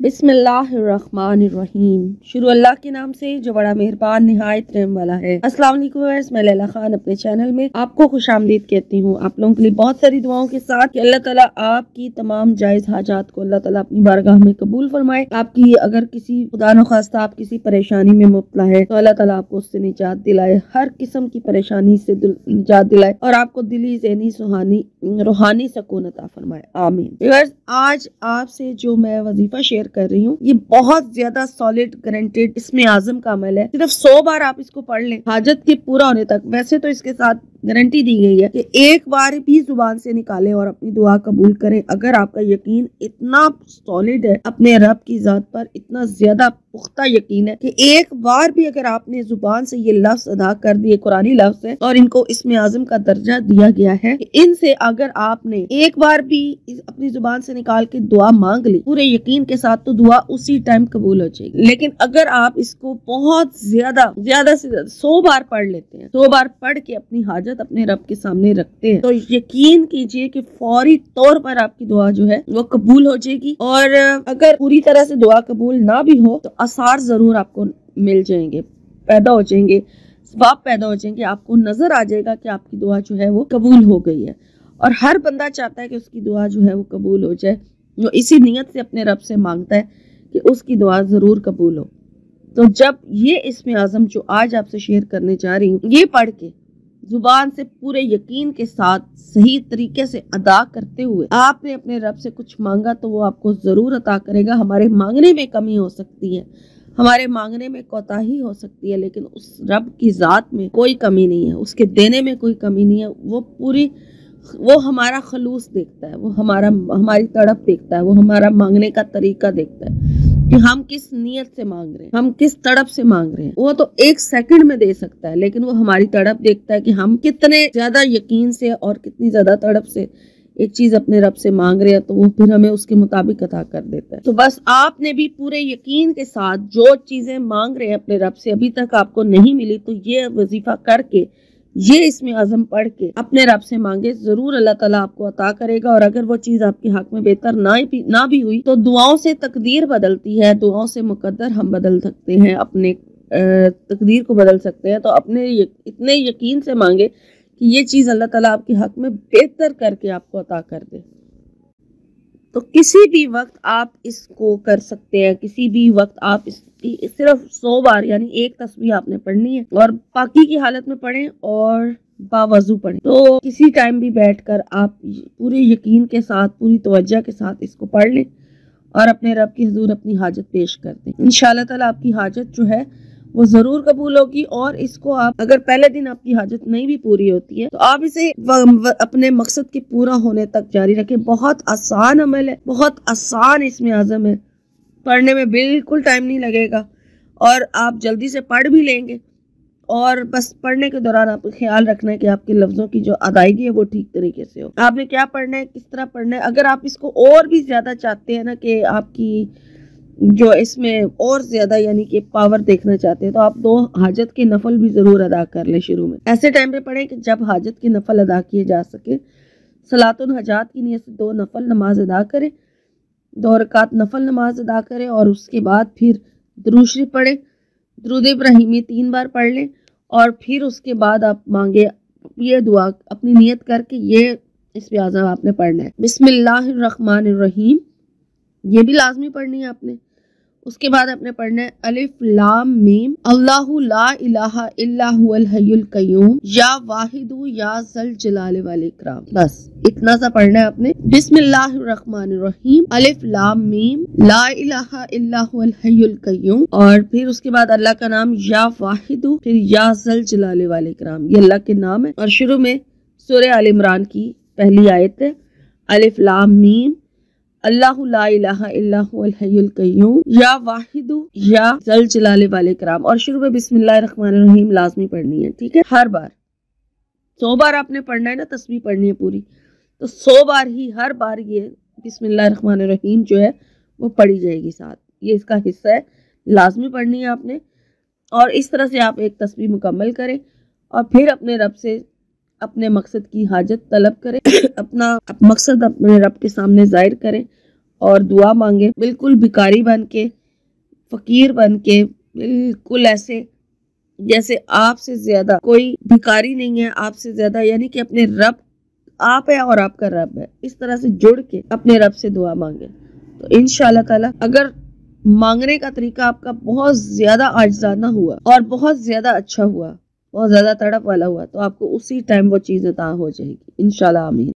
बिस्मिल्लाहिर्रहमानिर्रहीम। शुरू अल्लाह के नाम से जो बड़ा मेहरबान निहायत रहम वाला है। अस्सलाम वालेकुम व्यूअर्स, मैं लैला खान अपने चैनल में आपको खुशामदीद कहती हूँ। आप लोगों के लिए बहुत सारी दुआओं के साथ कि अल्लाह ताला आपकी तमाम जायज़ हाजात को अल्लाह ताला अपनी बारगाह में कबूल फरमाए। आपकी अगर किसी खुदा न खास्ता आप किसी परेशानी में मुब्तला है तो अल्लाह ताला आपको उससे निजात दिलाए, हर किस्म की परेशानी से निजात दिलाए और आपको दिली ज़हनी सुहानी रूहानी सकून अता फरमाए, आमीन। व्यूअर्स, आज आपसे जो मैं वजीफा शेयर कर रही हूँ ये बहुत ज्यादा सॉलिड गारंटेड इसमें आजम का अमल है। सिर्फ 100 बार आप इसको पढ़ लें हाजत के पूरा होने तक। वैसे तो इसके साथ गारंटी दी गई है कि एक बार भी जुबान से निकालें और अपनी दुआ कबूल करें। अगर आपका यकीन इतना सॉलिड है अपने रब की जात पर, इतना ज्यादा पुख्ता यकीन है कि एक बार भी अगर आपने जुबान से ये लफ्ज अदा कर दिए, कुरानी लफ्ज है और इनको इसमें आजम का दर्जा दिया गया है, इनसे अगर आपने एक बार भी अपनी जुबान से निकाल के दुआ मांग ली पूरे यकीन के साथ तो दुआ उसी टाइम कबूल हो जाएगी। लेकिन अगर आप इसको बहुत ज्यादा से ज्यादा 100 बार पढ़ लेते हैं, 100 बार पढ़ के अपनी हाजत अपने रब के सामने रखते हैं तो यकीन कीजिए कि फौरी तौर पर आपकी दुआ जो है वो कबूल हो जाएगी। और अगर पूरी तरह से दुआ कबूल ना भी हो तो आसार जरूर आपको मिल जाएंगे, पैदा हो जाएंगे, सवाब पैदा हो जाएंगे। आपको नजर आ जाएगा कि आपकी दुआ जो है वो कबूल हो गई है। और हर बंदा चाहता है कि उसकी दुआ जो है वो कबूल हो जाए, वो इसी नियत से अपने रब से मांगता है कि उसकी दुआ जरूर कबूल हो। तो जब ये इसमें आजम जो आज आपसे शेयर करने जा रही हूँ ये पढ़ के जुबान से पूरे यकीन के साथ सही तरीके से अदा करते हुए आपने अपने रब से कुछ मांगा तो वो आपको जरूर अता करेगा। हमारे मांगने में कमी हो सकती है, हमारे मांगने में कोताही हो सकती है, लेकिन उस रब की जात में कोई कमी नहीं है, उसके देने में कोई कमी नहीं है। वो हमारा खलूस देखता है, वो हमारी तड़प देखता है, वो हमारा मांगने का तरीका देखता है कि हम किस नियत से मांग रहे हैं, हम किस तड़प से मांग रहे हैं। वो तो एक सेकंड में दे सकता है, लेकिन वो हमारी तड़प देखता है कि हम कितने ज्यादा यकीन से और कितनी ज्यादा तड़प से एक चीज अपने रब से मांग रहे हैं, तो वो फिर हमें उसके मुताबिक अता कर देता है। तो बस आपने भी पूरे यकीन के साथ जो चीजें मांग रहे हैं अपने रब से अभी तक आपको नहीं मिली, तो ये वजीफा करके ये इसमें आजम पढ़ के अपने रब से मांगे, जरूर अल्लाह ताला आपको अता करेगा। और अगर वो चीज आपके हक में बेहतर ना भी हुई तो दुआओं से तकदीर बदलती है, दुआओं से मुकद्दर हम बदल सकते हैं, अपने तकदीर को बदल सकते हैं। तो अपने इतने यकीन से मांगे कि ये चीज अल्लाह ताला आपके हक में बेहतर करके आपको अता कर दे। तो किसी भी वक्त आप इसको कर सकते हैं, किसी भी वक्त आप सिर्फ 100 बार यानी एक तस्बीह आपने पढ़नी है और बाकी की हालत में पढ़ें और बावजू पढ़ें। तो किसी टाइम भी बैठकर आप पूरे यकीन के साथ, पूरी तवज्जो के साथ इसको पढ़ लें और अपने रब की हुजूर अपनी हाजत पेश कर दें। इंशाअल्लाह ताला आपकी हाजत जो है वो जरूर कबूल होगी। और इसको आप अगर पहले दिन आपकी हाजत नहीं भी पूरी होती है तो आप इसे अपने मकसद के पूरा होने तक जारी रखें। बहुत आसान अमल है, बहुत आसान इसमें आजम है, पढ़ने में बिल्कुल टाइम नहीं लगेगा और आप जल्दी से पढ़ भी लेंगे। और बस पढ़ने के दौरान आपको ख्याल रखना है कि आपके लफ्जों की जो अदायगी है वो ठीक तरीके से हो। आपने क्या पढ़ना है, किस तरह पढ़ना है। अगर आप इसको और भी ज्यादा चाहते हैं ना कि आपकी जो इसमें और ज्यादा यानी कि पावर देखना चाहते हैं तो आप 2 हाजत के नफल भी जरूर अदा कर ले। शुरू में ऐसे टाइम पे पढ़ें कि जब हाजत के नफल अदा किए जा सके। सलातुल हजात की नियत से 2 नफल नमाज अदा करें, 2 रकात नफल नमाज अदा करें और उसके बाद फिर दुरूद शरीफ पढ़ें, दुरूद इब्राहिमी 3 बार पढ़ लें और फिर उसके बाद आप मांगे ये दुआ अपनी नियत करके ये इसमें आज़म आपने पढ़ना है। बिस्मिल्लाहिर्रहमानिर्रहीम, ये भी लाजमी पढ़नी है आपने। उसके बाद आपने पढ़ना है अलिफ लाम मीम अल्लाहु ला इलाहा इल्ला हुवल हय्युल कय्यूम या वाहिदु या ज़ल जलाल वल इकराम। बस इतना सा पढ़ना है आपने। बिस्मिल्लाहिर्रहमानिर्रहीम अलिफ लाम मीम ला इलाहा इल्ला हुवल हय्युल कय्यूम और फिर उसके बाद अल्लाह का नाम या वाहिदु, फिर या ज़ल जलाल वल इकराम, ये अल्लाह के नाम है। और शुरू में सूरह आल इमरान की पहली आयत है अलिफ लाम मीम अल्लाहु ला इलाहा इल्ला हुवल हय्युल कय्यूम या वाहिदु या ज़ल जलाल वल इकराम। और शुरू में बिस्मिल्लाहिर्रहमानिर्रहीम लाजमी पढ़नी है, ठीक है। हर बार 100 बार आपने पढ़ना है ना, तस्बीह पढ़नी है पूरी, तो 100 बार ही हर बार ये बिस्मिल्लाहिर्रहमानिर्रहीम जो है वो पढ़ी जाएगी साथ। ये इसका हिस्सा है, लाजमी पढ़नी है आपने। और इस तरह से आप एक तस्बीह मुकम्मल करें और फिर अपने रब से अपने मकसद की हाजत तलब करें, अपना मकसद अपने रब के सामने जाहिर करें اور دعا مانگے، بالکل بھکاری بن کے، فقیر بن کے، بالکل ایسے جیسے آپ سے زیادہ کوئی بھکاری نہیں ہے، آپ سے زیادہ یعنی کہ اپنے رب آپ ہے اور آپ کا رب ہے، اس طرح سے جڑ کے اپنے رب سے دعا مانگے تو انشاءاللہ تعالی اگر مانگنے کا طریقہ آپ کا بہت زیادہ عاجزانہ ہوا اور بہت زیادہ اچھا ہوا، بہت زیادہ تڑپ والا ہوا، تو آپ کو اسی ٹائم وہ چیز عطا ہو جائے گی انشاءاللہ، آمین۔